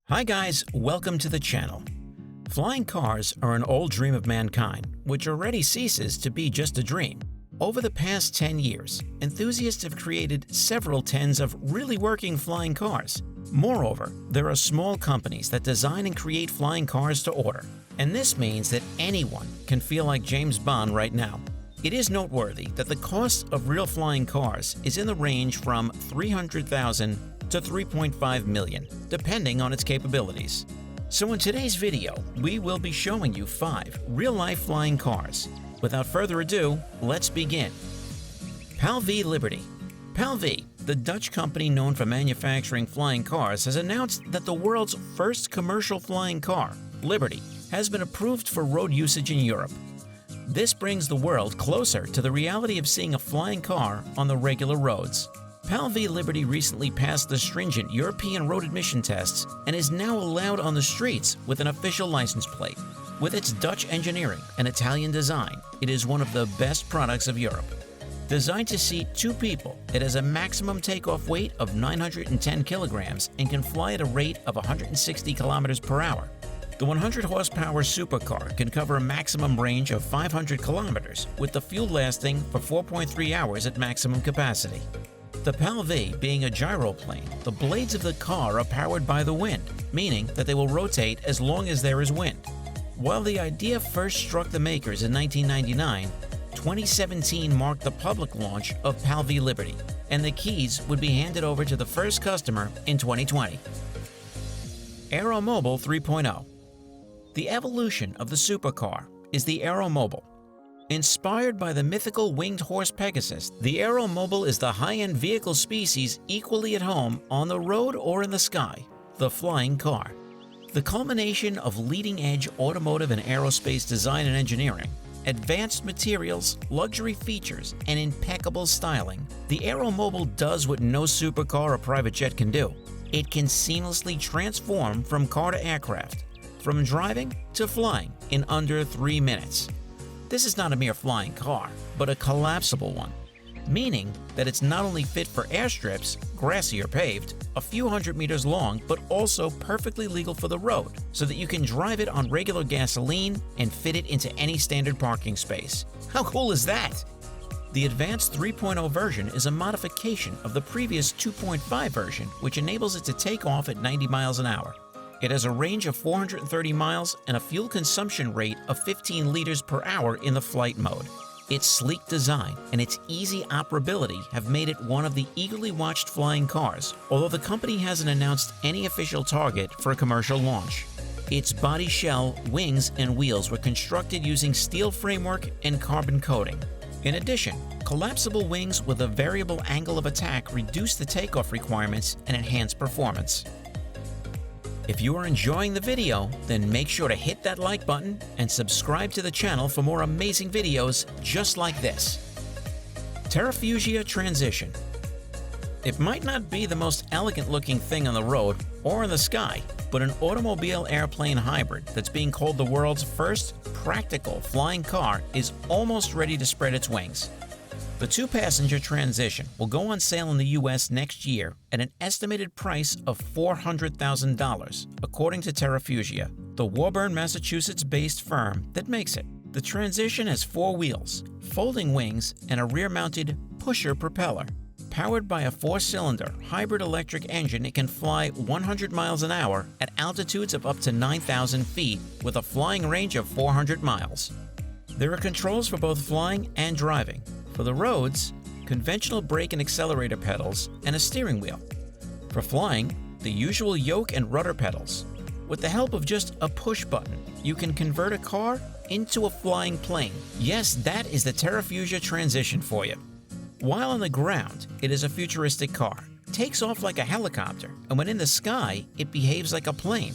Hi guys, welcome to the channel. Flying cars are an old dream of mankind, which already ceases to be just a dream. Over the past 10 years, enthusiasts have created several tens of really working flying cars. Moreover, there are small companies that design and create flying cars to order. And this means that anyone can feel like James Bond right now. It is noteworthy that the cost of real flying cars is in the range from $300,000 to $3.5 million, depending on its capabilities. So in today's video, we will be showing you 5 real-life flying cars. Without further ado, let's begin. PALV Liberty. PALV, the Dutch company known for manufacturing flying cars, has announced that the world's first commercial flying car, Liberty, has been approved for road usage in Europe. This brings the world closer to the reality of seeing a flying car on the regular roads. PALV Liberty recently passed the stringent European road admission tests and is now allowed on the streets with an official license plate. With its Dutch engineering and Italian design, it is one of the best products of Europe. Designed to seat 2 people, it has a maximum takeoff weight of 910 kilograms and can fly at a rate of 160 kilometers per hour. The 100-horsepower supercar can cover a maximum range of 500 kilometers, with the fuel lasting for 4.3 hours at maximum capacity. The PALV being a gyroplane, the blades of the car are powered by the wind, meaning that they will rotate as long as there is wind. While the idea first struck the makers in 1999, 2017 marked the public launch of PALV Liberty, and the keys would be handed over to the first customer in 2020. Aeromobil 3.0. The evolution of the supercar is the Aeromobile. Inspired by the mythical winged horse Pegasus, the Aeromobile is the high-end vehicle species equally at home on the road or in the sky, the flying car. The culmination of leading-edge automotive and aerospace design and engineering, advanced materials, luxury features, and impeccable styling, the Aeromobile does what no supercar or private jet can do. It can seamlessly transform from car to aircraft, from driving to flying in under 3 minutes. This is not a mere flying car, but a collapsible one, meaning that it's not only fit for airstrips, grassy or paved, a few hundred meters long, but also perfectly legal for the road, so that you can drive it on regular gasoline and fit it into any standard parking space. How cool is that? The advanced 3.0 version is a modification of the previous 2.5 version, which enables it to take off at 90 miles an hour. It has a range of 430 miles and a fuel consumption rate of 15 liters per hour in the flight mode. Its sleek design and its easy operability have made it one of the eagerly watched flying cars, although the company hasn't announced any official target for a commercial launch. Its body shell, wings, and wheels were constructed using steel framework and carbon coating. In addition, collapsible wings with a variable angle of attack reduce the takeoff requirements and enhance performance. If you are enjoying the video, then make sure to hit that like button and subscribe to the channel for more amazing videos just like this. Terrafugia Transition. It might not be the most elegant looking thing on the road or in the sky, but an automobile airplane hybrid that's being called the world's first practical flying car is almost ready to spread its wings. The 2-passenger Transition will go on sale in the US next year at an estimated price of $400,000, according to Terrafugia, the Woburn, Massachusetts-based firm that makes it. The Transition has 4 wheels, folding wings, and a rear-mounted pusher propeller. Powered by a 4-cylinder hybrid electric engine, it can fly 100 miles an hour at altitudes of up to 9,000 feet with a flying range of 400 miles. There are controls for both flying and driving. For the roads, conventional brake and accelerator pedals, and a steering wheel. For flying, the usual yoke and rudder pedals. With the help of just a push button, you can convert a car into a flying plane. Yes, that is the Terrafugia Transition for you. While on the ground, it is a futuristic car. It takes off like a helicopter, and when in the sky, it behaves like a plane.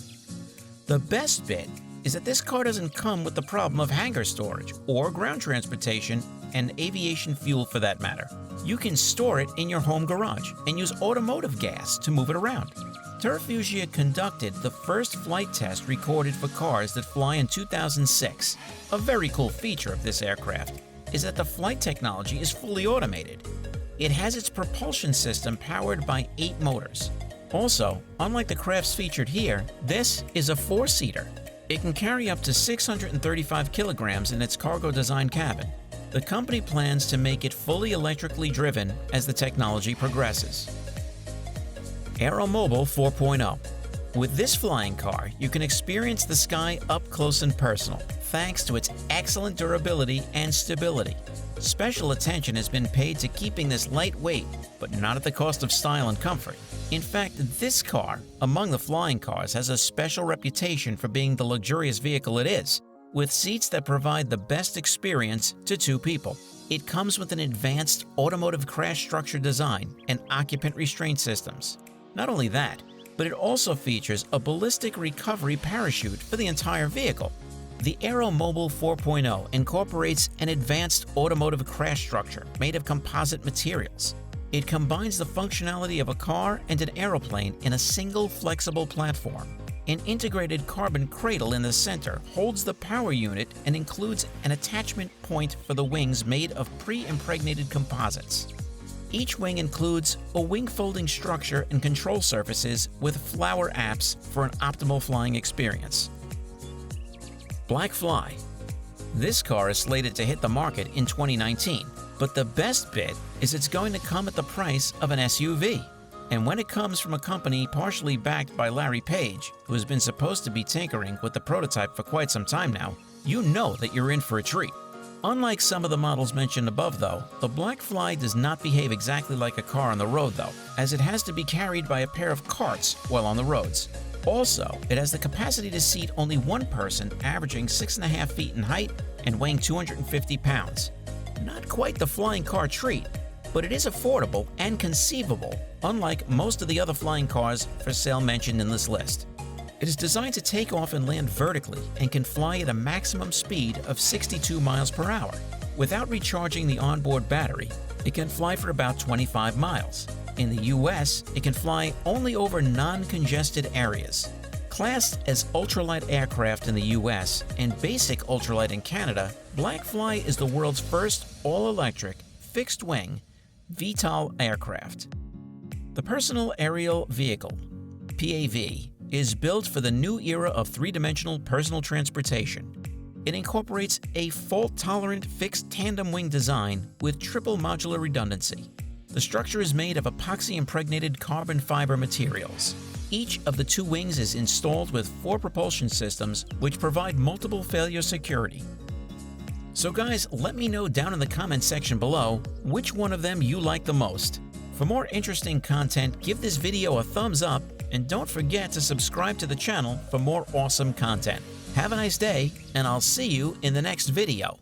The best bit is that this car doesn't come with the problem of hangar storage or ground transportation and aviation fuel for that matter. You can store it in your home garage and use automotive gas to move it around. Terrafugia conducted the first flight test recorded for cars that fly in 2006. A very cool feature of this aircraft is that the flight technology is fully automated. It has its propulsion system powered by 8 motors. Also, unlike the crafts featured here, this is a 4-seater. It can carry up to 635 kilograms in its cargo design cabin. The company plans to make it fully electrically driven as the technology progresses. Aeromobil 4.0. With this flying car, you can experience the sky up close and personal, thanks to its excellent durability and stability. Special attention has been paid to keeping this lightweight, but not at the cost of style and comfort. In fact, this car, among the flying cars, has a special reputation for being the luxurious vehicle it is, with seats that provide the best experience to 2 people. It comes with an advanced automotive crash structure design and occupant restraint systems. Not only that, but it also features a ballistic recovery parachute for the entire vehicle. The Aeromobil 4.0 incorporates an advanced automotive crash structure made of composite materials. It combines the functionality of a car and an aeroplane in a single flexible platform. An integrated carbon cradle in the center holds the power unit and includes an attachment point for the wings made of pre-impregnated composites. Each wing includes a wing folding structure and control surfaces with flower apps for an optimal flying experience. Blackfly. This car is slated to hit the market in 2019, but the best bit is it's going to come at the price of an SUV. And when it comes from a company partially backed by Larry Page, who has been supposed to be tinkering with the prototype for quite some time now, you know that you're in for a treat. Unlike some of the models mentioned above though, the Blackfly does not behave exactly like a car on the road though, as it has to be carried by a pair of carts while on the roads. Also, it has the capacity to seat only 1 person, averaging 6.5 feet in height and weighing 250 pounds. Not quite the flying car treat, but it is affordable and conceivable, unlike most of the other flying cars for sale mentioned in this list. It is designed to take off and land vertically and can fly at a maximum speed of 62 miles per hour. Without recharging the onboard battery, it can fly for about 25 miles. In the US, it can fly only over non-congested areas. Classed as ultralight aircraft in the US and basic ultralight in Canada, Blackfly is the world's first all-electric, fixed-wing, VTOL aircraft. The Personal Aerial Vehicle, PAV, is built for the new era of 3-dimensional personal transportation. It incorporates a fault-tolerant fixed tandem wing design with triple modular redundancy. The structure is made of epoxy-impregnated carbon fiber materials. Each of the 2 wings is installed with 4 propulsion systems which provide multiple failure security. So guys, let me know down in the comment section below which one of them you like the most. For more interesting content, give this video a thumbs up and don't forget to subscribe to the channel for more awesome content. Have a nice day, and I'll see you in the next video.